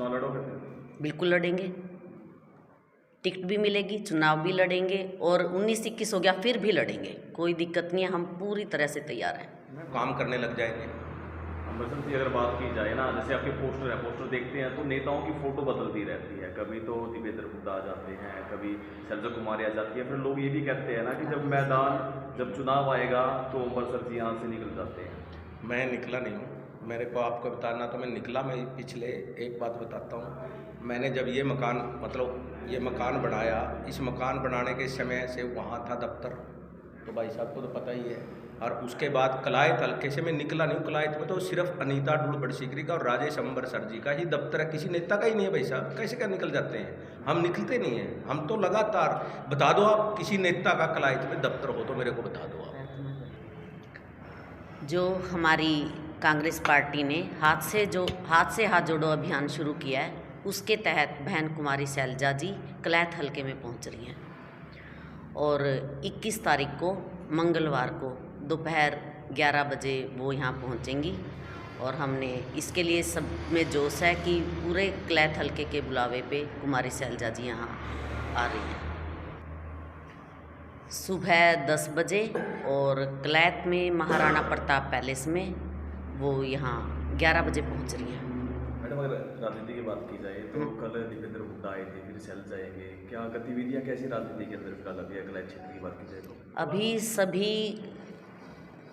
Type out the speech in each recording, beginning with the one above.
चुनाव लड़ोगे? बिल्कुल लड़ेंगे, टिकट भी मिलेगी, चुनाव भी लड़ेंगे और 19-21 हो गया फिर भी लड़ेंगे, कोई दिक्कत नहीं है, हम पूरी तरह से तैयार हैं। काम करने लग जाएंगे। अमृतसर की अगर बात की जाए ना, जैसे आपके पोस्टर देखते हैं तो नेताओं की फ़ोटो बदलती रहती है, कभी तो दिवेंद्र हुड्डा आ जाते हैं, कभी शैलजा कुमारी आ जाती है, फिर लोग ये भी कहते हैं ना कि जब चुनाव आएगा तो अमृतसर जी यहाँ से निकल जाते हैं। मैं निकला नहीं हूँ, मेरे को आपको बताना तो मैं निकला, मैं पिछले एक बात बताता हूँ। मैंने जब ये मकान बनाया, इस मकान बनाने के समय से वहाँ था दफ्तर, तो भाई साहब को तो पता ही है। और उसके बाद कलायत हल्के से मैं निकला नहीं हूँ। कलायत में तो सिर्फ अनीता ढूढ़बड़सिकरी का और राजेश अंबरसर जी का ही दफ्तर है, किसी नेता का ही नहीं है। भाई साहब कैसे क्या निकल जाते हैं? हम निकलते नहीं हैं, हम तो लगातार। बता दो आप किसी नेता का कलायत में दफ्तर हो तो मेरे को बता दो आप। जो हमारी कांग्रेस पार्टी ने हाथ से हाथ जोड़ो अभियान शुरू किया है, उसके तहत बहन कुमारी शैलजा जी कलायत हल्के में पहुंच रही हैं और 21 तारीख को मंगलवार को दोपहर 11 बजे वो यहाँ पहुँचेंगी। और हमने इसके लिए सब में जोश है कि पूरे कलायत हल्के के बुलावे पे कुमारी शैलजा जी यहाँ आ रही हैं सुबह 10 बजे, और कलायत में महाराणा प्रताप पैलेस में वो यहाँ 11 बजे पहुँच रही हैं। मैडम अगर राजनीति की बात की जाए तो कल दिवेंद्र हुड्डा आए थे, फिर शैलजा आएंगे, क्या गतिविधियाँ कैसी राजनीति के अंदर फिलहाल अभी कलायत क्षेत्र की बात की जाए तो? अभी सभी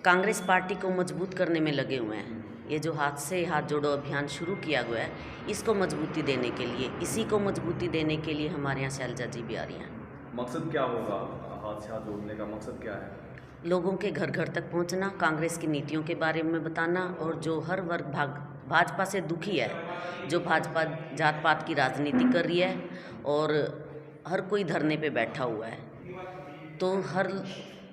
कांग्रेस पार्टी को मजबूत करने में लगे हुए हैं। ये जो हाथ से हाथ जोड़ो अभियान शुरू किया गया है, इसको मजबूती देने के लिए, इसी को मजबूती देने के लिए हमारे यहाँ शैलजा जी भी आ रही हैं। मकसद क्या होगा हाथ से हाथ जोड़ने का? मकसद क्या है? लोगों के घर घर तक पहुंचना, कांग्रेस की नीतियों के बारे में बताना, और जो हर वर्ग भाजपा से दुखी है, जो भाजपा जात पात की राजनीति कर रही है और हर कोई धरने पे बैठा हुआ है, तो हर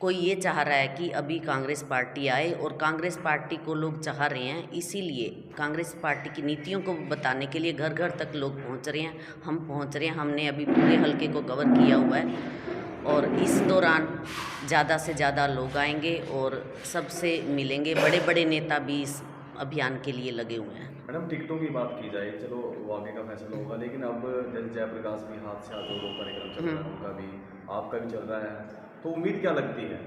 कोई ये चाह रहा है कि अभी कांग्रेस पार्टी आए, और कांग्रेस पार्टी को लोग चाह रहे हैं। इसीलिए कांग्रेस पार्टी की नीतियों को बताने के लिए घर घर तक लोग पहुंच रहे हैं, हम पहुंच रहे हैं। हमने अभी पूरे हलके को कवर किया हुआ है और इस दौरान ज़्यादा से ज़्यादा लोग आएंगे और सबसे मिलेंगे। बड़े बड़े नेता भी इस अभियान के लिए लगे हुए हैं। मैडम टिकटों की बात की जाए, चलो वो आगे का फैसला होगा, लेकिन अब जैसे जयप्रकाश भी हाथ से हाथ जोड़ो कार्यक्रम चल रहा है, उनका भी आपका भी चल रहा है, तो उम्मीद क्या लगती है?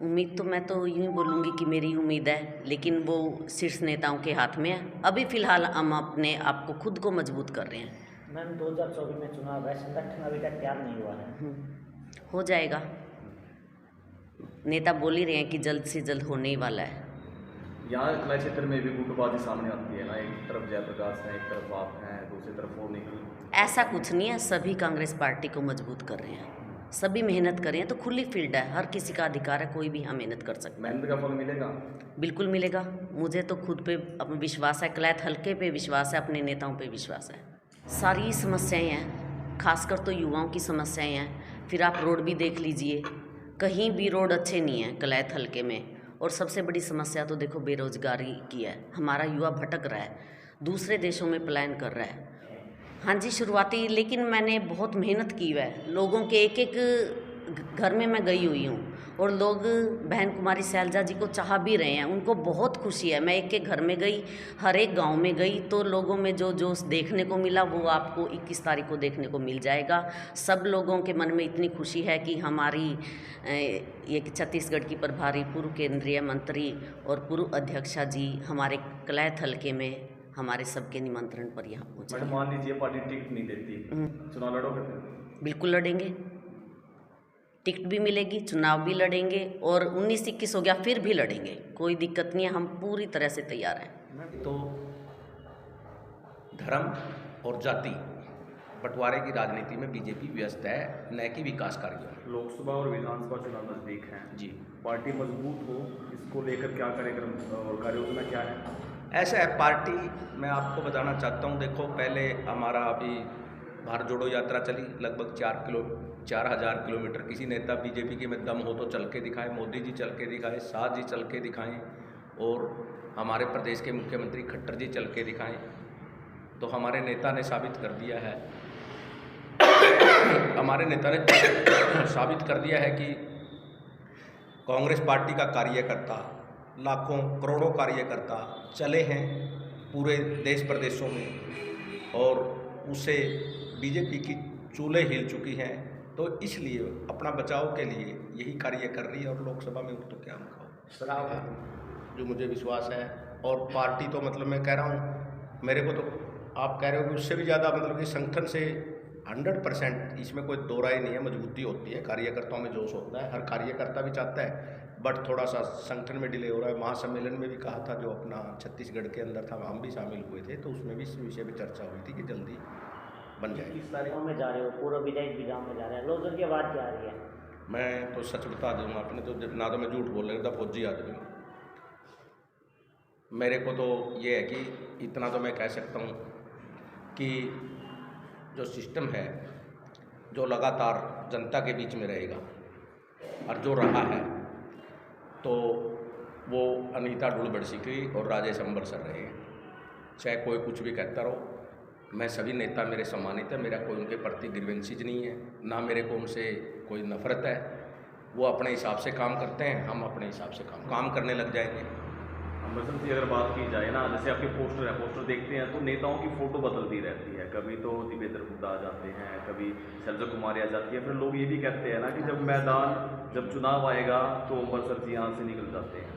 उम्मीद तो मैं तो यूँ ही बोलूँगी कि मेरी उम्मीद है, लेकिन वो शीर्ष नेताओं के हाथ में है। अभी फ़िलहाल हम अपने आप को खुद को मजबूत कर रहे हैं। मैम 2024 में चुनाव है, संगठन अभी तक तैयार नहीं हुआ है। हो जाएगा, नेता बोल ही रहे हैं कि जल्द से जल्द होने ही वाला है। यहाँ कला क्षेत्र में भी गुटबाजी सामने आती है ना, एक तरफ जयप्रकाश है, एक तरफ आप हैं, दूसरी तरफ वो नहीं। ऐसा कुछ नहीं है, सभी कांग्रेस पार्टी को मजबूत कर रहे हैं, सभी मेहनत कर रहे हैं। तो खुली फील्ड है, हर किसी का अधिकार है, कोई भी यहाँ मेहनत कर सकता है। मेहनत का फल मिलेगा? बिल्कुल मिलेगा। मुझे तो खुद पे अपना विश्वास है, कलायत हल्के पे विश्वास है, अपने नेताओं पे विश्वास है। सारी समस्याएं हैं, खासकर तो युवाओं की समस्याएं हैं। फिर आप रोड भी देख लीजिए, कहीं भी रोड अच्छे नहीं हैं कलायत हल्के में। और सबसे बड़ी समस्या तो देखो बेरोजगारी की है। हमारा युवा भटक रहा है, दूसरे देशों में पलायन कर रहा है। हाँ जी, शुरुआती, लेकिन मैंने बहुत मेहनत की है। लोगों के एक एक घर में मैं गई हुई हूँ और लोग बहन कुमारी शैलजा जी को चाह भी रहे हैं, उनको बहुत खुशी है। मैं एक एक घर में गई, हर एक गांव में गई, तो लोगों में जो जो देखने को मिला वो आपको 21 तारीख को देखने को मिल जाएगा। सब लोगों के मन में इतनी खुशी है कि हमारी ये छत्तीसगढ़ की प्रभारी पूर्व केंद्रीय मंत्री और पूर्व अध्यक्षा जी हमारे कलायत हल्के में हमारे सबके निमंत्रण पर यहाँ पहुँचे। मैडम मान लीजिए पार्टी टिकट नहीं देती, चुनाव लड़ोगे फिर? बिल्कुल लड़ेंगे, टिकट भी मिलेगी, चुनाव भी लड़ेंगे और 19-21 हो गया फिर भी लड़ेंगे, कोई दिक्कत नहीं है, हम पूरी तरह से तैयार हैं। तो धर्म और जाति बंटवारे की राजनीति में बीजेपी व्यस्त है, न कि विकास कार्यों। लोकसभा और विधानसभा चुनाव नजदीक हैं जी, पार्टी मजबूत हो, इसको लेकर क्या कार्यक्रम और कार्ययोजना क्या है? ऐसा है पार्टी, मैं आपको बताना चाहता हूँ। देखो पहले हमारा अभी भारत जोड़ो यात्रा चली, लगभग 4,000 किलोमीटर। किसी नेता बीजेपी के में दम हो तो चल के दिखाएं, मोदी जी चल के दिखाएं, शाह जी चल के दिखाएं, और हमारे प्रदेश के मुख्यमंत्री खट्टर जी चल के दिखाएं। तो हमारे नेता ने साबित कर दिया है हमारे नेता ने साबित कर दिया है कि कांग्रेस पार्टी का कार्यकर्ता, लाखों करोड़ों कार्यकर्ता चले हैं पूरे देश प्रदेशों में, और उससे बीजेपी की चूल्हे हिल चुकी हैं। तो इसलिए अपना बचाव के लिए यही कार्य कर रही है और लोकसभा में तो क्या खाओ जो मुझे विश्वास है। और पार्टी तो मतलब मैं कह रहा हूँ, मेरे को तो आप कह रहे हो कि उससे भी ज़्यादा मतलब कि संगठन से 100% इसमें कोई दो राय नहीं है, मजबूती होती है, कार्यकर्ताओं में जोश होता है, हर कार्यकर्ता भी चाहता है, बट थोड़ा सा संगठन में डिले हो रहा है। महासम्मेलन में भी कहा था, जो अपना छत्तीसगढ़ के अंदर था, हम भी शामिल हुए थे, तो उसमें भी इस विषय पर चर्चा हुई थी कि जल्दी बन जाएगी। किस तारीखों में जा रहे हो? पूर्व विधायक भी गाँव में जा रहे हैं, लोग की आवाज़ क्या आ रही है? मैं तो सच बता दूँगा, अपने तो ना तो मैं झूठ बोल रहा था, फौजी आदमी हूँ। मेरे को तो ये है कि इतना तो मैं कह सकता हूँ कि जो सिस्टम है, जो लगातार जनता के बीच में रहेगा और जो रहा है, तो वो अनीता ढूलबड़सिकी और राजेश अंबरसर रहे हैं। चाहे कोई कुछ भी कहता रहो, मैं सभी नेता मेरे सम्मानित है, मेरा कोई उनके प्रति ग्रीवेंसीज नहीं है, ना मेरे को उनसे कोई नफरत है। वो अपने हिसाब से काम करते हैं, हम अपने हिसाब से काम करने लग जाएंगे। अंबरसर जी अगर बात की जाए ना, जैसे आपके पोस्टर देखते हैं तो नेताओं की फ़ोटो बदलती रहती है, कभी तो दिवेंद्र हुड्डा आ जाते हैं, कभी शैलजा कुमारी आ जाती है, फिर लोग ये भी कहते हैं ना कि जब चुनाव आएगा तो अंबरसर जी यहाँ से निकल जाते हैं।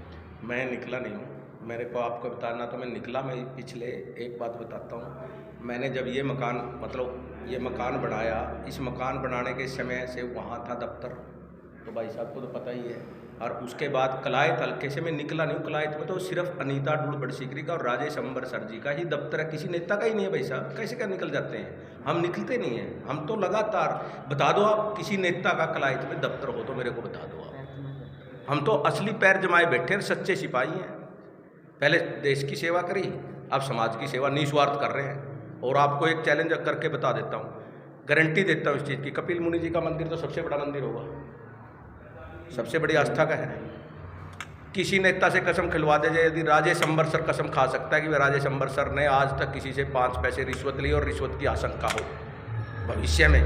मैं निकला नहीं हूँ, मेरे को आपको बताना तो मैं निकला, मैं पिछले एक बात बताता हूँ। मैंने जब ये मकान बनाया, इस मकान बनाने के समय से वहाँ था दफ्तर, तो भाई साहब को तो पता ही है। और उसके बाद कलायत हल्के से मैं निकला नहीं हूँ, कलायत में तो सिर्फ अनीता ढूलबड़सिकी का और राजेश अंबरसर जी का ही दफ्तर है, किसी नेता का ही नहीं है भाई साहब। कैसे क्या निकल जाते हैं? हम निकलते नहीं हैं, हम तो लगातार। बता दो आप किसी नेता का कलायत में दफ्तर हो तो मेरे को बता दो आप। हम तो असली पैर जमाए बैठे हैं, सच्चे सिपाही हैं। पहले देश की सेवा करी, अब समाज की सेवा निस्वार्थ कर रहे हैं। और आपको एक चैलेंज करके बता देता हूँ, गारंटी देता हूँ इस चीज़ की, कपिल मुनि जी का मंदिर तो सबसे बड़ा मंदिर होगा, सबसे बड़ी आस्था का है। किसी नेता से कसम खिलवा दे, यदि राजेश अंबरसर कसम खा सकता है कि वह राजेश अंबरसर ने आज तक किसी से 5 पैसे रिश्वत ली और रिश्वत की आशंका हो भविष्य में,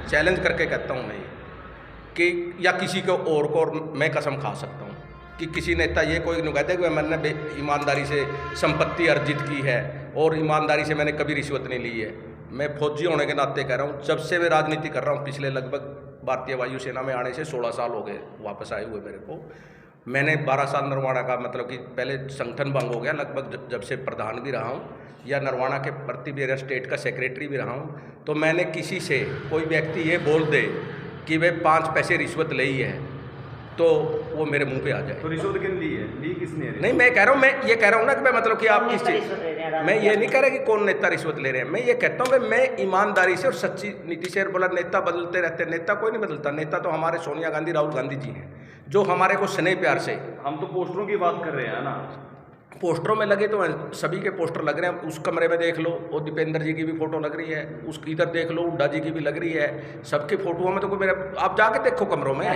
चैलेंज करके कहता हूँ मैं कि, या किसी को और मैं कसम खा सकता हूँ कि किसी नेता ये कोई नहीं कहते कि मैंने ईमानदारी से संपत्ति अर्जित की है और ईमानदारी से मैंने कभी रिश्वत नहीं ली है। मैं फौजी होने के नाते कह रहा हूँ, जब से मैं राजनीति कर रहा हूँ, पिछले लगभग भारतीय वायुसेना में आने से 16 साल हो गए वापस आए हुए मेरे को। मैंने 12 साल नरवाणा का, मतलब कि पहले संगठन भंग हो गया लगभग, जब से प्रधान भी रहा हूँ या नरवाणा के प्रति मेरा स्टेट का सेक्रेटरी भी रहा हूँ। तो मैंने किसी से कोई व्यक्ति ये बोल दे कि वे 5 पैसे रिश्वत ली है तो वो मेरे मुंह पे आ जाए। तो रिश्वत किन ली है? ली किसने? नहीं, मैं कह रहा हूँ, मैं ये कह रहा हूँ ना कि मैं मतलब कि आप किस चीज़, मैं ये नहीं कह रहा कि कौन नेता रिश्वत ले रहे हैं, मैं ये कहता हूँ कि मैं ईमानदारी से और सच्ची नीति से। बोला नेता बदलते रहते हैं, नेता कोई नहीं बदलता। नेता तो हमारे सोनिया गांधी, राहुल गांधी जी हैं, जो हमारे को स्नेह प्यार से। हम तो पोस्टरों की बात कर रहे हैं ना, पोस्टरों में लगे तो सभी के पोस्टर लग रहे हैं। उस कमरे में देख लो, वो दीपेंद्र जी की भी फोटो लग रही है, उस इधर देख लो हुड्डा जी की भी लग रही है, सबकी फोटोओं में तो कोई मेरा, आप जाके देखो कमरों में।